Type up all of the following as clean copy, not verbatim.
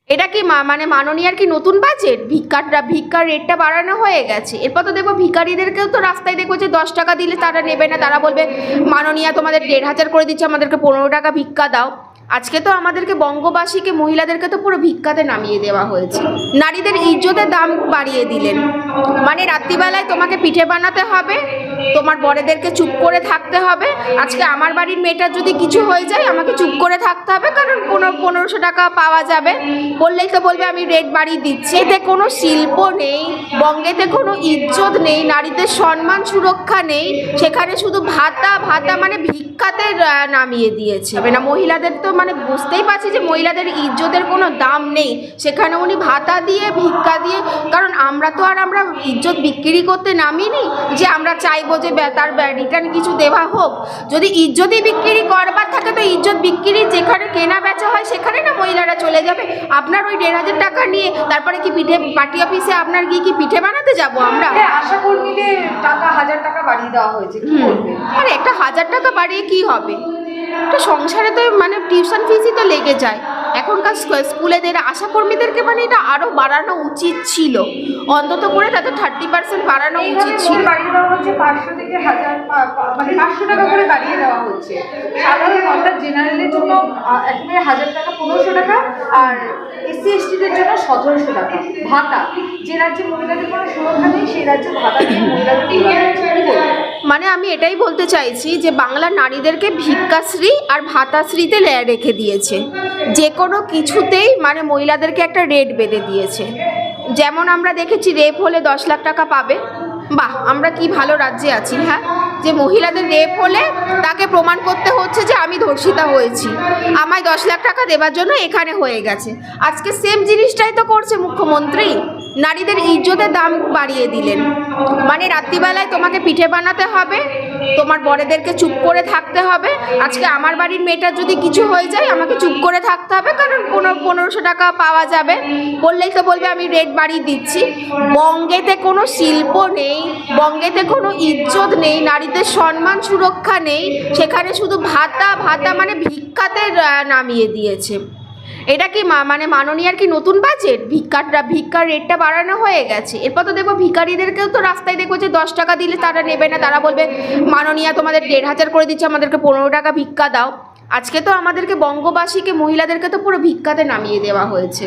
এটা কি মানে মাননীয়ার কি নতুন বাজেট? ভিক্ষার রেটটা বাড়ানো হয়ে গেছে। এরপর তো দেখবো ভিখারিদেরকেও তো রাস্তায় দেখবো যে 10 টাকা দিলে তারা নেবে না, তারা বলবে মাননীয়া তোমাদের 1500 করে দিচ্ছে, আমাদেরকে 15 টাকা ভিক্ষা দাও। আজকে তো আমাদেরকে বঙ্গবাসীকে, মহিলাদেরকে তো পুরো ভিক্ষাতে নামিয়ে দেওয়া হয়েছে। নারীদের ইজ্জতের দাম বাড়িয়ে দিলেন, মানে রাত্রিবেলায় তোমাকে পিঠে বানাতে হবে, তোমার বড়দেরকে চুপ করে থাকতে হবে। আজকে আমার বাড়ির মেয়েটার যদি কিছু হয়ে যায় আমাকে চুপ করে থাকতে হবে, কারণ 1500 টাকা পাওয়া যাবে। বললেই তো বলবে আমি রেট বাড়িয়ে দিচ্ছি। এতে কোনো শিল্প নেই, বঙ্গেতে কোনো ইজ্জত নেই, নারীদের সম্মান সুরক্ষা নেই, সেখানে শুধু ভাতা ভাতা মানে ভিক্ষাতে নামিয়ে দিয়েছে। মানে মহিলাদের তো মানে বুঝতেই পারছি যে মহিলাদের ইজ্জতের কোনো দাম নেই, সেখানে উনি ভাতা দিয়ে ভিক্ষা দিয়ে, কারণ আমরা ইজ্জত বিক্রি করতে নামিনি যে আমরা চাইবো যে তার রিটার্ন কিছু দেওয়া হোক। যদি ইজ্জতই বিক্রি করবার থাকে তো ইজ্জত বিক্রি যেখানে কেনা বেচা হয় সেখানে না মহিলারা চলে যাবে। আপনার ওই 1500 টাকা নিয়ে তারপরে কি পিঠে পার্টি অফিসে আপনার গিয়ে কি পিঠে বানাতে যাবো আমরা? আশা কর্মীদের টাকা 1000 টাকা বাড়িয়ে দেওয়া হয়েছে, কি বলবেন? আরে একটা 1000 টাকা বাড়িয়ে কি হবে? একটা সংসারে তো মানে টিউশন ফিসই তো লেগে যায়। এখনকার স্কুলেদের আশাকর্মীদেরকে মানে এটা আরও বাড়ানো উচিত ছিল, অন্তত করে তাদের 30% বাড়ানো উচিত ছিল। বাড়িয়ে দেওয়া হচ্ছে 500 থেকে 1000, মানে 500 টাকা করে বাড়িয়ে দেওয়া হচ্ছে। সাধারণ অর্থাৎ জেনারেলের জন্য একেবারে 1000 টাকা 1500 টাকা, আর এসসি এসটিদের জন্য 1700 টাকা ভাতা। যে রাজ্যে মহিলাদের কোনো সুরক্ষা নেই সেই রাজ্যে ভাতা দিয়ে মহিলাদের মানে আমি এটাই বলতে চাইছি যে বাংলার নারীদেরকে ভিক্ষাশ্রী আর ভাতাশ্রীতে রেখে দিয়েছে। যে কোনো কিছুতেই মানে মহিলাদেরকে একটা রেট বেঁধে দিয়েছে। যেমন আমরা দেখেছি রেপ হলে 10 লাখ টাকা পাবে। বাহ, আমরা কি ভালো রাজ্যে আছি। হ্যাঁ, যে মহিলাদের রেপ হলে তাকে প্রমাণ করতে হচ্ছে যে আমি ধর্ষিতা হয়েছি, আমায় 10 লাখ টাকা দেওয়ার জন্য এখানে হয়ে গেছে। আজকে সেম জিনিসটাই তো করছে মুখ্যমন্ত্রী। নারীদের ইজ্জতের দাম বাড়িয়ে দিলেন, মানে রাত্রিবেলায় তোমাকে পিঠে বানাতে হবে, তোমার বড়দেরকে চুপ করে থাকতে হবে। আজকে আমার বাড়ির মেয়েটার যদি কিছু হয়ে যায় আমাকে চুপ করে থাকতে হবে, কারণ 1500 টাকা পাওয়া যাবে। বললেই তো বলবে আমি রেট বাড়িয়ে দিচ্ছি। বঙ্গেতে কোনো শিল্প নেই, বঙ্গেতে কোনো ইজ্জত নেই, নারীদের সম্মান সুরক্ষা নেই, সেখানে শুধু ভাতা ভাতা মানে ভিক্ষাতে নামিয়ে দিয়েছে। এটা কি মানে মাননীয়ার কি নতুন বাজেট? ভিক্ষার রেটটা বাড়ানো হয়ে গেছে। এরপর তো দেখবো ভিখারিদেরকেও তো রাস্তায় দেখবো যে 10 টাকা দিলে তারা নেবে না, তারা বলবে মাননীয়া তোমাদের 1500 করে দিচ্ছে, আমাদেরকে 15 টাকা ভিক্ষা দাও। আজকে তো আমাদেরকে বঙ্গবাসীকে, মহিলাদেরকে তো পুরো ভিক্ষাতে নামিয়ে দেওয়া হয়েছে।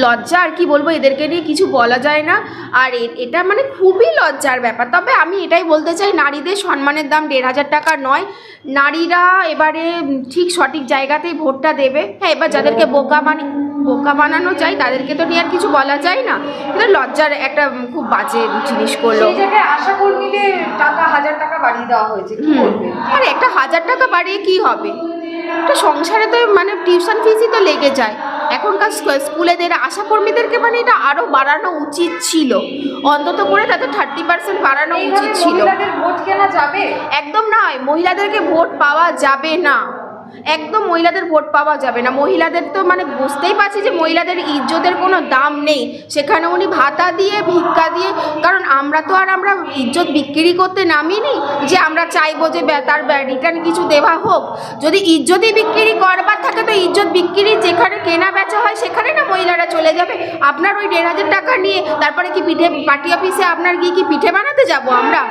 লজ্জা, আর কি বলবো, এদেরকে নিয়ে কিছু বলা যায় না। আর এটা মানে খুবই লজ্জার ব্যাপার। তবে আমি এটাই বলতে চাই, নারীদের সম্মানের দাম 1500 টাকা নয়। নারীরা এবারে ঠিক সঠিক জায়গাতেই ভোটটা দেবে। হ্যাঁ, এবার যাদেরকে বোকা বানানো যায় তাদেরকে তো নিয়ে আর কিছু বলা যায় না। এটা লজ্জার একটা খুব বাজে জিনিস করলো। আশা কর্মীদের টাকা 1000 টাকা বাড়িয়ে দেওয়া হয়েছে, কি বলবেন? আরে একটা 1000 টাকা বাড়িয়ে কি হবে? একটা সংসারে তো মানে টিউশন ফিসই তো লেগে যায়। এখনকার স্কুলেদের আশাকর্মীদেরকে মানে এটা আরও বাড়ানো উচিত ছিল, অন্তত করে তাদের 30% বাড়ানো উচিত ছিল। ভোট কেনা যাবে? একদম নয়, মহিলাদেরকে ভোট পাওয়া যাবে না, একদম মহিলাদের ভোট পাওয়া যাবে না। মহিলাদের তো মানে বুঝতেই পারছি যে মহিলাদের ইজ্জতের কোনো দাম নেই, সেখানে উনি ভাতা দিয়ে ভিক্ষা দিয়ে, কারণ আমরা ইজ্জত বিক্রি করতে নামিনি যে আমরা চাইবো যে তার রিটার্ন কিছু দেওয়া হোক। যদি ইজ্জতই বিক্রি করবার থাকে তো ইজ্জত বিক্রি যেখানে কেনা বেচা হয় সেখানে না মহিলারা চলে যাবে। আপনার ওই 1500 টাকা নিয়ে তারপরে কি পার্টি অফিসে আপনার গিয়ে কি পিঠে বানাতে যাবো আমরা?